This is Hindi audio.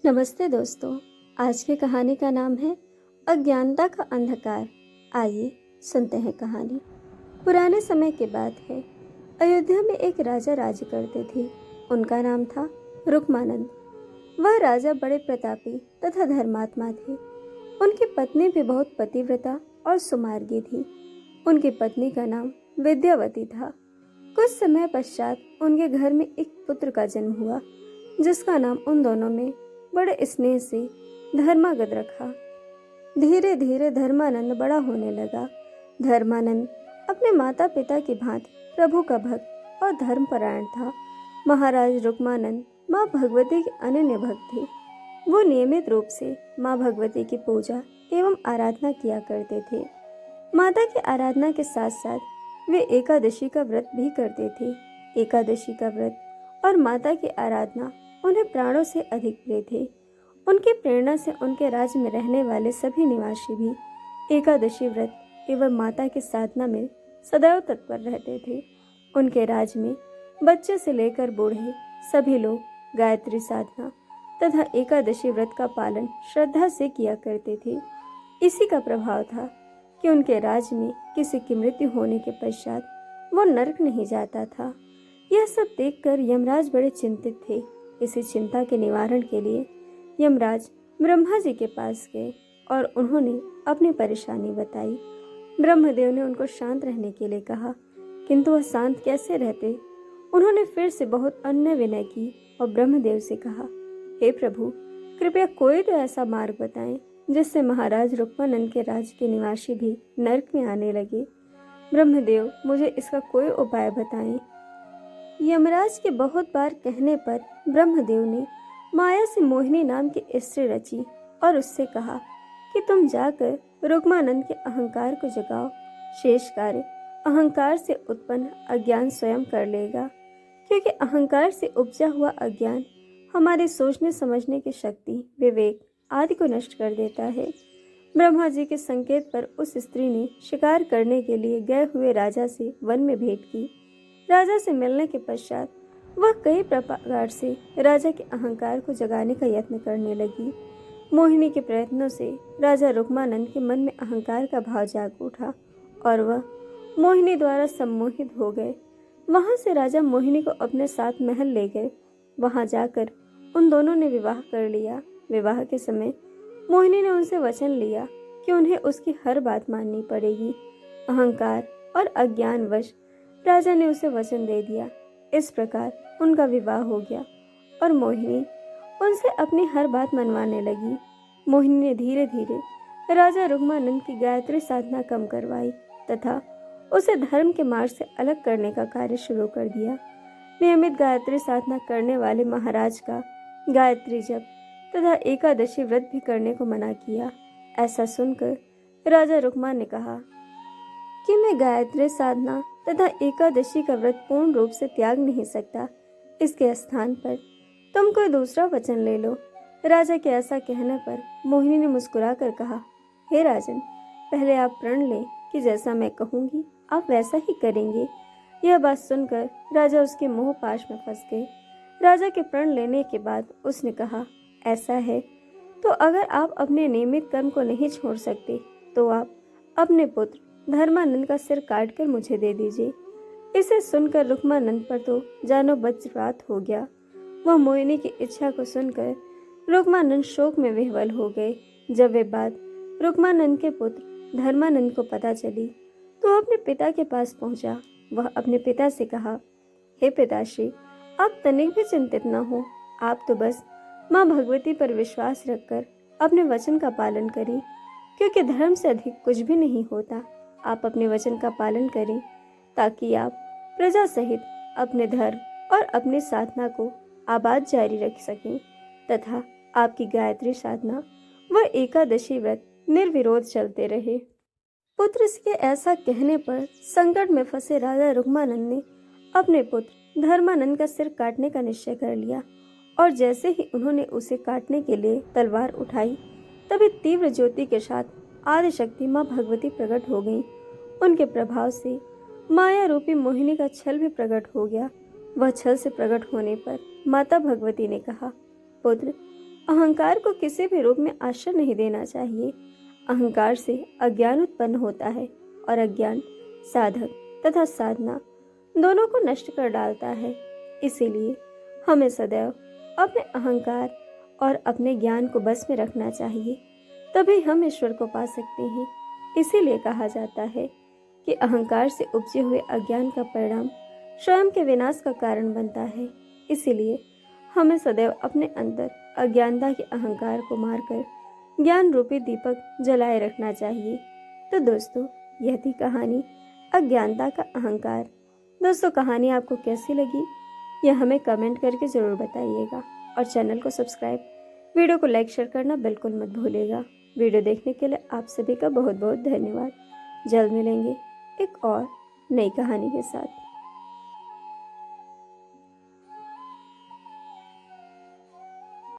नमस्ते दोस्तों। आज की कहानी का नाम है अज्ञानता का अंधकार। आइए सुनते हैं कहानी। पुराने समय की बात है। अयोध्या में एक राजा राज्य करते थे। उनका नाम था रुक्मानंद। वह राजा बड़े प्रतापी तथा धर्मात्मा थे। उनकी पत्नी भी बहुत पतिव्रता और सुमार्गी थी। उनकी पत्नी का नाम विद्यावती था। कुछ समय पश्चात उनके घर में एक पुत्र का जन्म हुआ, जिसका नाम उन दोनों में बड़े स्नेह से धर्मागत रखा। धीरे धीरे धर्मानंद बड़ा होने लगा। धर्मानंद अपने माता पिता की भांति प्रभु का भक्त और धर्मपरायण था। महाराज रुक्मानंद माँ भगवती के अनन्य भक्त थे। वो नियमित रूप से माँ भगवती की पूजा एवं आराधना किया करते थे। माता की आराधना के साथ साथ वे एकादशी का व्रत भी करते थे। एकादशी का व्रत और माता की आराधना उन्हें प्राणों से अधिक प्रिय थे। उनकी प्रेरणा से उनके राज्य में रहने वाले सभी निवासी भी एकादशी व्रत एवं माता की साधना में सदैव तत्पर रहते थे। उनके राज्य में बच्चे से लेकर बूढ़े सभी लोग गायत्री साधना तथा एकादशी व्रत का पालन श्रद्धा से किया करते थे। इसी का प्रभाव था कि उनके राज्य में किसी की मृत्यु होने के पश्चात वो नरक नहीं जाता था। यह सब देखकर यमराज बड़े चिंतित थे। इसी चिंता के निवारण के लिए यमराज ब्रह्मा जी के पास गए और उन्होंने अपनी परेशानी बताई। ब्रह्मदेव ने उनको शांत रहने के लिए कहा, किंतु वह शांत कैसे रहते। उन्होंने फिर से बहुत अन्य विनय की और ब्रह्मदेव से कहा, हे प्रभु, कृपया कोई तो ऐसा मार्ग बताएं जिससे महाराज रुक्मानंद के राज्य के निवासी भी नरक में आने लगे। ब्रह्मदेव, मुझे इसका कोई उपाय बताएं। यमराज के बहुत बार कहने पर ब्रह्मदेव ने माया से मोहिनी नाम की स्त्री रची और उससे कहा कि तुम जाकर रुक्मानंद के अहंकार को जगाओ। शेष कार्य अहंकार से उत्पन्न अज्ञान स्वयं कर लेगा, क्योंकि अहंकार से उपजा हुआ अज्ञान हमारे सोचने समझने की शक्ति, विवेक आदि को नष्ट कर देता है। ब्रह्मा जी के संकेत पर उस स्त्री ने शिकार करने के लिए गए हुए राजा से वन में भेंट की। राजा से मिलने के पश्चात वह कई प्रकार से राजा के अहंकार को जगाने का यत्न करने लगी। मोहिनी के प्रयत्नों से राजा रुक्मानंद के मन में अहंकार का भाव जाग उठा और वह मोहिनी द्वारा सम्मोहित हो गए। वहां से राजा मोहिनी को अपने साथ महल ले गए। वहां जाकर उन दोनों ने विवाह कर लिया। विवाह के समय मोहिनी ने उनसे वचन लिया कि उन्हें उसकी हर बात माननी पड़ेगी। अहंकार और अज्ञानवश राजा ने उसे वचन दे दिया। इस प्रकार उनका विवाह हो गया और मोहिनी उनसे अपनी हर बात मनवाने लगी। मोहिनी ने धीरे धीरे राजा रुक्मानंद की गायत्री साधना कम करवाई तथा उसे धर्म के मार्ग से अलग करने का कार्य शुरू कर दिया। नियमित गायत्री साधना करने वाले महाराज का गायत्री जप तथा एकादशी व्रत भी करने को मना किया। ऐसा सुनकर राजा रुक्मान ने कहा कि मैं गायत्री साधना तथा एकादशी का व्रत पूर्ण रूप से त्याग नहीं सकता। इसके स्थान पर तुम कोई दूसरा वचन ले लो। राजा के ऐसा कहने पर मोहिनी ने मुस्कुरा कर कहा, हे राजन, पहले आप प्रण लें कि जैसा मैं कहूँगी आप वैसा ही करेंगे। यह बात सुनकर राजा उसके मोह पाश में फंस गए। राजा के प्रण लेने के बाद उसने कहा, ऐसा है तो अगर आप अपने नियमित कर्म को नहीं छोड़ सकते तो आप अपने पुत्र धर्मानंद का सिर काटकर मुझे दे दीजिए। इसे सुनकर रुक्मानंद पर तो जानो वज्रपात हो गया। वह मोहिनी की इच्छा को सुनकर रुक्मानंद शोक में विह्वल हो गए। जब वे बात रुक्मानंद के पुत्र धर्मानंद को पता चली तो अपने पिता के पास पहुंचा। वह अपने पिता से कहा, हे पिताश्री, आप तनिक भी चिंतित न हो। आप तो बस माँ भगवती पर विश्वास रखकर अपने वचन का पालन करें, क्योंकि धर्म से अधिक कुछ भी नहीं होता। आप अपने वचन का पालन करें ताकि आप प्रजा सहित अपने धर्म और अपनी साधना को आबाद जारी रख सकें तथा आपकी गायत्री साधना व एकादशी व्रत निर्विरोध चलते रहे। पुत्र के ऐसा कहने पर संकट में फंसे राजा रुक्मानंद ने अपने पुत्र धर्मानंद का सिर काटने का निश्चय कर लिया और जैसे ही उन्होंने उसे काटने के लिए तलवार उठाई, तभी तीव्र ज्योति के साथ आदिशक्ति माँ भगवती प्रकट हो गईं। उनके प्रभाव से माया रूपी मोहिनी का छल भी प्रकट हो गया। वह छल से प्रकट होने पर माता भगवती ने कहा, पुत्र, अहंकार को किसी भी रूप में आश्रय नहीं देना चाहिए। अहंकार से अज्ञान उत्पन्न होता है और अज्ञान साधक तथा साधना दोनों को नष्ट कर डालता है। इसीलिए हमें सदैव अपने अहंकार और अपने ज्ञान को बस में रखना चाहिए, तभी हम ईश्वर को पा सकते हैं। इसीलिए कहा जाता है कि अहंकार से उपजे हुए अज्ञान का परिणाम स्वयं के विनाश का कारण बनता है। इसीलिए हमें सदैव अपने अंदर अज्ञानता के अहंकार को मारकर ज्ञान रूपी दीपक जलाए रखना चाहिए। तो दोस्तों, यह थी कहानी अज्ञानता का अहंकार। दोस्तों, कहानी आपको कैसी लगी यह हमें कमेंट करके ज़रूर बताइएगा और चैनल को सब्सक्राइब, वीडियो को लाइक शेयर करना बिल्कुल मत भूलिएगा। वीडियो देखने के लिए आप सभी का बहुत बहुत धन्यवाद। जल्द मिलेंगे एक और नई कहानी के साथ।